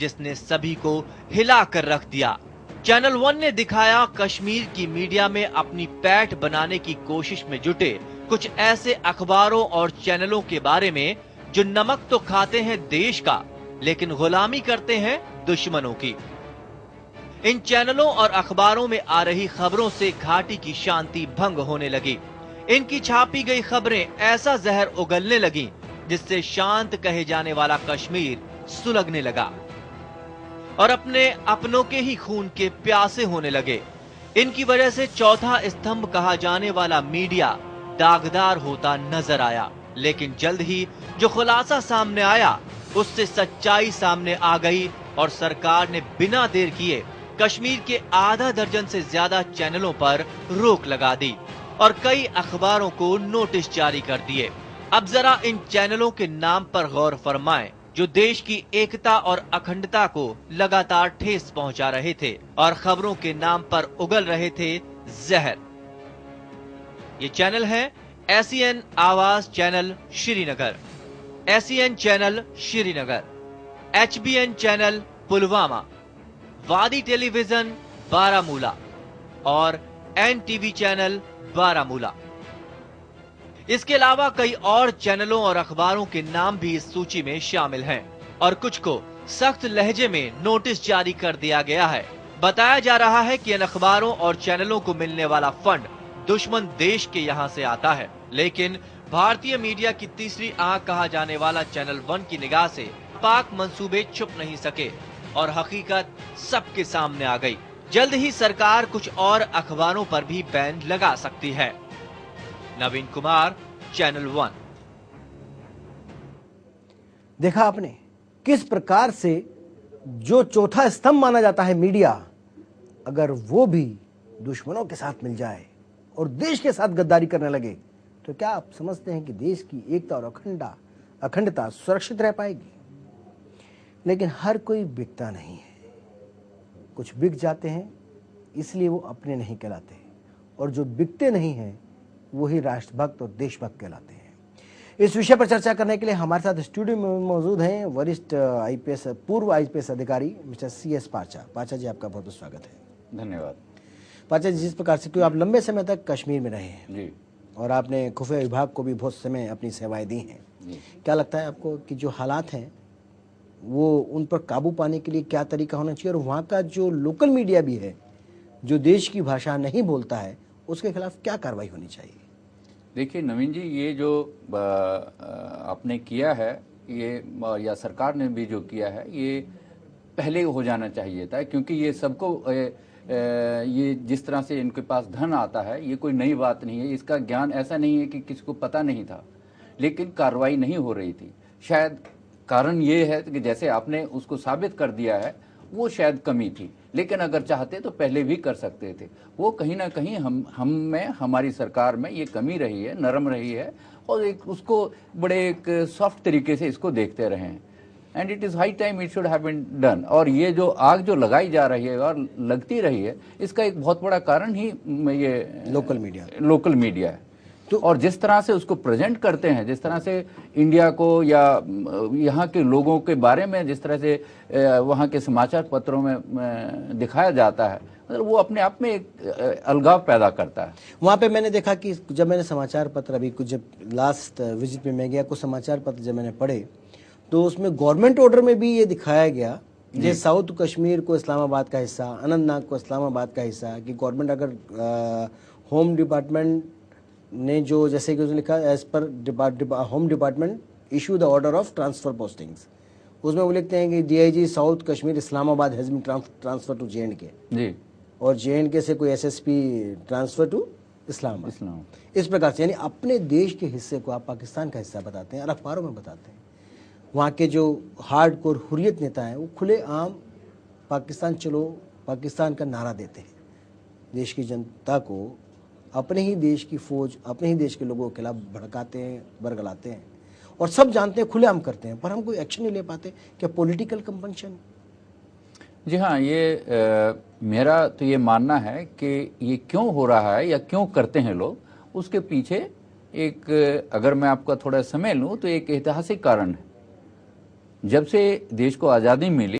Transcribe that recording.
जिसने सभी को हिला कर रख दिया। चैनल वन ने दिखाया कश्मीर की मीडिया में अपनी पैठ बनाने की कोशिश में जुटे कुछ ऐसे अखबारों और चैनलों के बारे में जो नमक तो खाते हैं देश का, लेकिन गुलामी करते हैं दुश्मनों की। इन चैनलों और अखबारों में आ रही खबरों से घाटी की शांति भंग होने लगी। इनकी छापी गई खबरें ऐसा जहर उगलने लगी जिससे शांत कहे जाने वाला कश्मीर सुलगने लगा और अपने अपनों के ही खून के प्यासे होने लगे। इनकी वजह से चौथा स्तंभ कहा जाने वाला मीडिया दागदार होता नजर आया। लेकिन जल्द ही जो खुलासा सामने आया उससे सच्चाई सामने आ गई और सरकार ने बिना देर किए कश्मीर के आधा दर्जन से ज्यादा चैनलों पर रोक लगा दी और कई अखबारों को नोटिस जारी कर दिए। अब जरा इन चैनलों के नाम पर गौर फरमाएं जो देश की एकता और अखंडता को लगातार ठेस पहुंचा रहे थे और खबरों के नाम पर उगल रहे थे जहर। ये चैनल है SEN आवाज channel Srinagar, SEN channel Srinagar, HBN channel Pulwama, वादी टेलीविजन बारामूला और NTV चैनल बारामूला। इसके अलावा कई और चैनलों और अखबारों के नाम भी इस सूची में शामिल हैं और कुछ को सख्त लहजे में नोटिस जारी कर दिया गया है। बताया जा रहा है कि इन अखबारों और चैनलों को मिलने वाला फंड दुश्मन देश के यहां से आता है, लेकिन भारतीय मीडिया की तीसरी आंख कहा जाने वाला चैनल वन की निगाह से पाक मंसूबे छुप नहीं सके और हकीकत सबके सामने आ गई। जल्द ही सरकार कुछ और अखबारों पर भी बैन लगा सकती है। नवीन कुमार, चैनल वन। देखा आपने किस प्रकार से जो चौथा स्तंभ माना जाता है मीडिया, अगर वो भी दुश्मनों के साथ मिल जाए और देश के साथ गद्दारी करने लगे तो क्या आप समझते हैं कि देश की एकता और अखंडता सुरक्षित रह पाएगी? लेकिन हर कोई बिकता नहीं है, कुछ बिक जाते हैं इसलिए वो अपने नहीं कहलाते और जो बिकते नहीं हैं वही राष्ट्रभक्त और देशभक्त कहलाते हैं। इस विषय पर चर्चा करने के लिए हमारे साथ स्टूडियो में मौजूद हैं वरिष्ठ पूर्व आईपीएस अधिकारी मिस्टर CS पाचा। पाचा जी, आपका बहुत बहुत स्वागत है। धन्यवाद। पाचा जी, जिस प्रकार से क्योंकि आप लंबे समय तक कश्मीर में रहे हैं जी, और आपने खुफिया विभाग को भी बहुत समय अपनी सेवाएं दी हैं, क्या लगता है आपको कि जो हालात हैं वो उन पर काबू पाने के लिए क्या तरीका होना चाहिए और वहाँ का जो लोकल मीडिया भी है जो देश की भाषा नहीं बोलता है उसके खिलाफ क्या कार्रवाई होनी चाहिए? देखिए नवीन जी, ये जो आपने किया है ये या सरकार ने भी जो किया है ये पहले हो जाना चाहिए था, क्योंकि ये सबको ये जिस तरह से इनके पास धन आता है ये कोई नई बात नहीं है। इसका ज्ञान ऐसा नहीं है कि किसी को पता नहीं था, लेकिन कार्रवाई नहीं हो रही थी। शायद कारण ये है कि जैसे आपने उसको साबित कर दिया है वो शायद कमी थी, लेकिन अगर चाहते तो पहले भी कर सकते थे। वो कहीं ना कहीं हम में, हमारी सरकार में ये कमी रही है, नरम रही है और एक उसको बड़े एक सॉफ्ट तरीके से इसको देखते रहे हैं। And it is high time it should have been done. और ये जो आग जो लगाई जा रही है और लगती रही है, इसका एक बहुत बड़ा कारण ही ये लोकल मीडिया है। तो और जिस तरह से उसको प्रेजेंट करते हैं, जिस तरह से इंडिया को या यहाँ के लोगों के बारे में जिस तरह से वहाँ के समाचार पत्रों में दिखाया जाता है, मतलब वो अपने आप में एक अलगाव पैदा करता है। वहाँ पे मैंने देखा कि जब मैंने समाचार पत्र अभी कुछ जब लास्ट विजिट में मैं गया, कुछ समाचार पत्र जब मैंने पढ़े तो उसमें गवर्नमेंट ऑर्डर में भी ये दिखाया गया जैसे साउथ कश्मीर को इस्लामाबाद का हिस्सा, अनंतनाग को इस्लामाबाद का हिस्सा, कि गवर्नमेंट अगर होम डिपार्टमेंट ने जो जैसे कि उसने लिखा as per home department issue the order of transfer postings, उसमें वो लिखते हैं कि DIG south Kashmir Islamabad has been transfer to JNK जी, और JNK से कोई SSP ट्रांसफर टू इस्लामाबाद। इस प्रकार से यानी अपने देश के हिस्से को आप पाकिस्तान का हिस्सा बताते हैं और अखबारों में बताते हैं। वहाँ के जो हार्ड कोर हुर्रियत नेता हैं वो खुले आम पाकिस्तान चलो पाकिस्तान का नारा देते हैं, देश की जनता को अपने ही देश की फौज, अपने ही देश के लोगों के खिलाफ भड़काते हैं, बरगलाते हैं और सब जानते हैं, खुलेआम करते हैं, पर हम कोई एक्शन नहीं ले पाते। क्या पॉलिटिकल कंपल्शन? जी हाँ, ये मेरा तो ये मानना है कि ये क्यों हो रहा है या क्यों करते हैं लोग, उसके पीछे एक अगर मैं आपका थोड़ा समय लूँ तो एक ऐतिहासिक कारण है। जब से देश को आज़ादी मिली